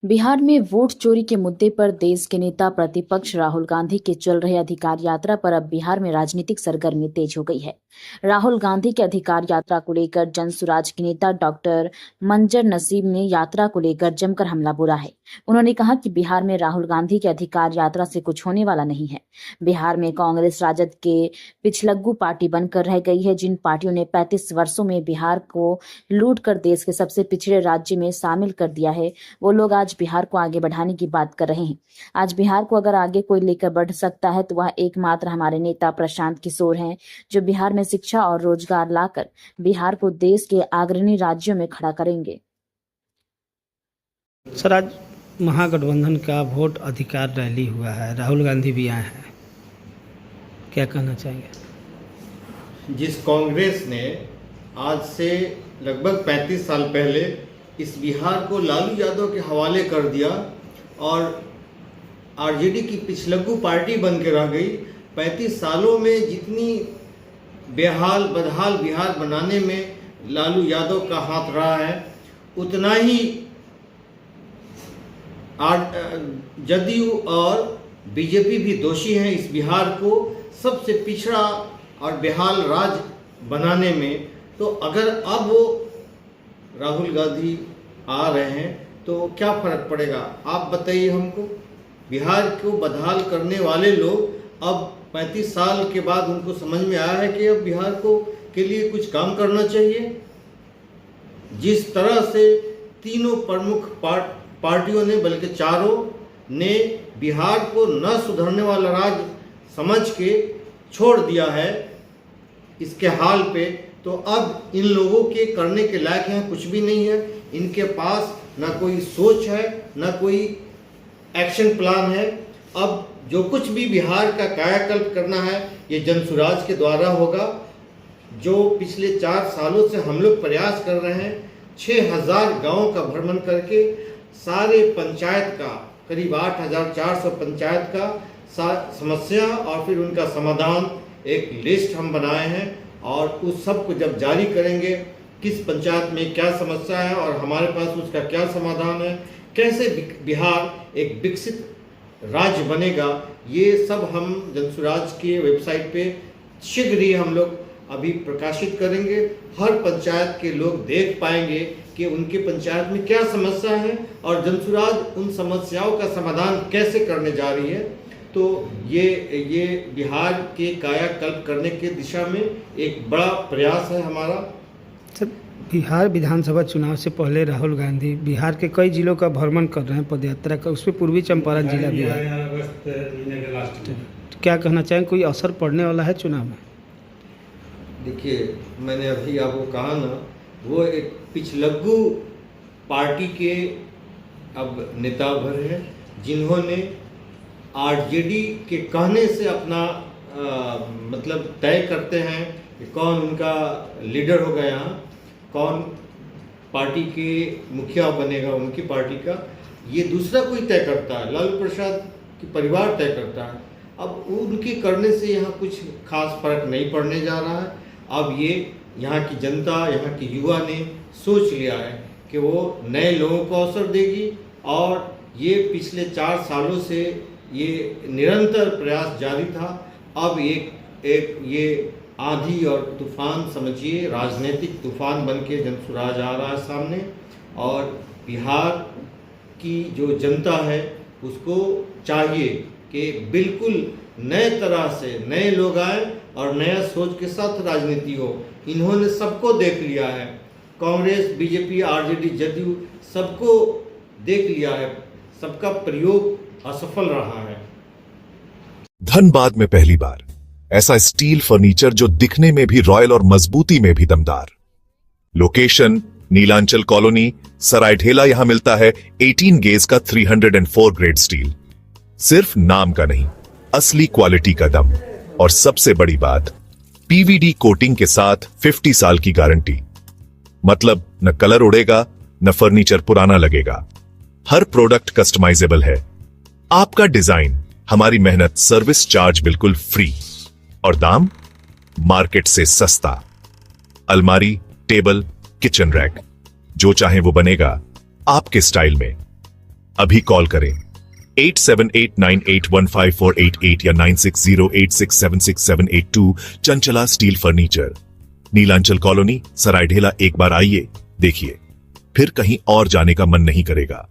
बिहार में वोट चोरी के मुद्दे पर देश के नेता प्रतिपक्ष राहुल गांधी के चल रहे अधिकार यात्रा पर अब बिहार में राजनीतिक सरगर्मी तेज हो गई है। राहुल गांधी के अधिकार यात्रा को लेकर जनसुराज के नेता डॉक्टर मंजर नसीब ने यात्रा को लेकर जमकर हमला बोला है। उन्होंने कहा कि बिहार में राहुल गांधी के अधिकार यात्रा से कुछ होने वाला नहीं है। बिहार में कांग्रेस राजद के पिछलग्गू पार्टी बनकर रह गई है। जिन पार्टियों ने 35 वर्षों में बिहार को लूट कर देश के सबसे पिछड़े राज्य में शामिल कर दिया है, वो लोग आज बिहार को आगे बढ़ाने की बात कर रहे हैं। आज बिहार को अगर आगे कोई लेकर बढ़ सकता है तो वह एकमात्र हमारे नेता प्रशांत किशोर हैं, जो बिहार में शिक्षा और रोजगार लाकर बिहार को देश के अग्रणी राज्यों में खड़ा करेंगे। सर, आज महागठबंधन का वोट अधिकार रैली हुआ है, राहुल गांधी भी आए हैं, क्या कहना चाहेंगे? जिस कांग्रेस ने आज से लगभग 35 साल पहले इस बिहार को लालू यादव के हवाले कर दिया और आरजेडी की पिछलग्गू पार्टी बन के रह गई, 35 सालों में जितनी बेहाल बदहाल बिहार बनाने में लालू यादव का हाथ रहा है, उतना ही जदयू और बीजेपी भी दोषी हैं इस बिहार को सबसे पिछड़ा और बेहाल राज्य बनाने में। तो अगर अब वो राहुल गांधी आ रहे हैं तो क्या फर्क पड़ेगा, आप बताइए हमको। बिहार को बदहाल करने वाले लोग अब 35 साल के बाद उनको समझ में आया है कि अब बिहार को के लिए कुछ काम करना चाहिए। जिस तरह से तीनों प्रमुख पार्टियों ने, बल्कि चारों ने बिहार को न सुधरने वाला राज्य समझ के छोड़ दिया है इसके हाल पे, तो अब इन लोगों के करने के लायक हैं कुछ भी नहीं है। इनके पास ना कोई सोच है, ना कोई एक्शन प्लान है। अब जो कुछ भी बिहार का कायाकल्प करना है ये जनसुराज के द्वारा होगा, जो पिछले 4 सालों से हम लोग प्रयास कर रहे हैं। 6000 गाँव का भ्रमण करके सारे पंचायत का, करीब 8400 पंचायत का समस्या और फिर उनका समाधान एक लिस्ट हम बनाए हैं और उस सब को जब जारी करेंगे, किस पंचायत में क्या समस्या है और हमारे पास उसका क्या समाधान है, कैसे बिहार एक विकसित राज्य बनेगा, ये सब हम जनसुराज के वेबसाइट पे शीघ्र ही हम लोग अभी प्रकाशित करेंगे। हर पंचायत के लोग देख पाएंगे कि उनके पंचायत में क्या समस्या है और जनसुराज उन समस्याओं का समाधान कैसे करने जा रही है। तो ये बिहार के कायाकल्प करने के दिशा में एक बड़ा प्रयास है हमारा। सर, बिहार विधानसभा चुनाव से पहले राहुल गांधी बिहार के कई जिलों का भ्रमण कर रहे हैं पदयात्रा का, उसमें पूर्वी चंपारण जिला भी है, तो क्या कहना चाहें, कोई असर पड़ने वाला है चुनाव में? देखिए, मैंने अभी आपको कहा ना, वो एक पिछलग्गू पार्टी के अब नेता भर हैं जिन्होंने आरजेडी के कहने से अपना मतलब तय करते हैं कि कौन उनका लीडर होगा, यहाँ कौन पार्टी के मुखिया बनेगा उनकी पार्टी का, ये दूसरा कोई तय करता है, लालू प्रसाद की परिवार तय करता है। अब उनके करने से यहाँ कुछ खास फर्क नहीं पड़ने जा रहा है। अब ये यहाँ की जनता, यहाँ की युवा ने सोच लिया है कि वो नए लोगों को अवसर देगी और ये पिछले 4 सालों से ये निरंतर प्रयास जारी था। अब एक ये आंधी और तूफान समझिए, राजनीतिक तूफान बन के जनसुराज आ रहा है सामने और बिहार की जो जनता है उसको चाहिए कि बिल्कुल नए तरह से नए लोग आए और नया सोच के साथ राजनीति हो। इन्होंने सबको देख लिया है, कांग्रेस, बीजेपी, आरजेडी, जदयू सबको देख लिया है, सबका प्रयोग असफल रहा है। धनबाद में पहली बार ऐसा स्टील फर्नीचर जो दिखने में भी रॉयल और मजबूती में भी दमदार। Location Nilanchal colony, Saraidhela. यहां मिलता है 18 गेज का 304 ग्रेड स्टील। सिर्फ नाम का नहीं, असली क्वालिटी का दम। और सबसे बड़ी बात, पीवीडी कोटिंग के साथ 50 साल की गारंटी। मतलब न कलर उड़ेगा, न फर्नीचर पुराना लगेगा। हर प्रोडक्ट कस्टमाइजेबल है। आपका डिजाइन, हमारी मेहनत, सर्विस चार्ज बिल्कुल फ्री और दाम मार्केट से सस्ता। अलमारी, टेबल, किचन रैक, जो चाहे वो बनेगा आपके स्टाइल में। अभी कॉल करें 8789815488 या 9608676782। Chanchala steel furniture, Nilanchal colony, Saraidhela. एक बार आइए, देखिए, फिर कहीं और जाने का मन नहीं करेगा।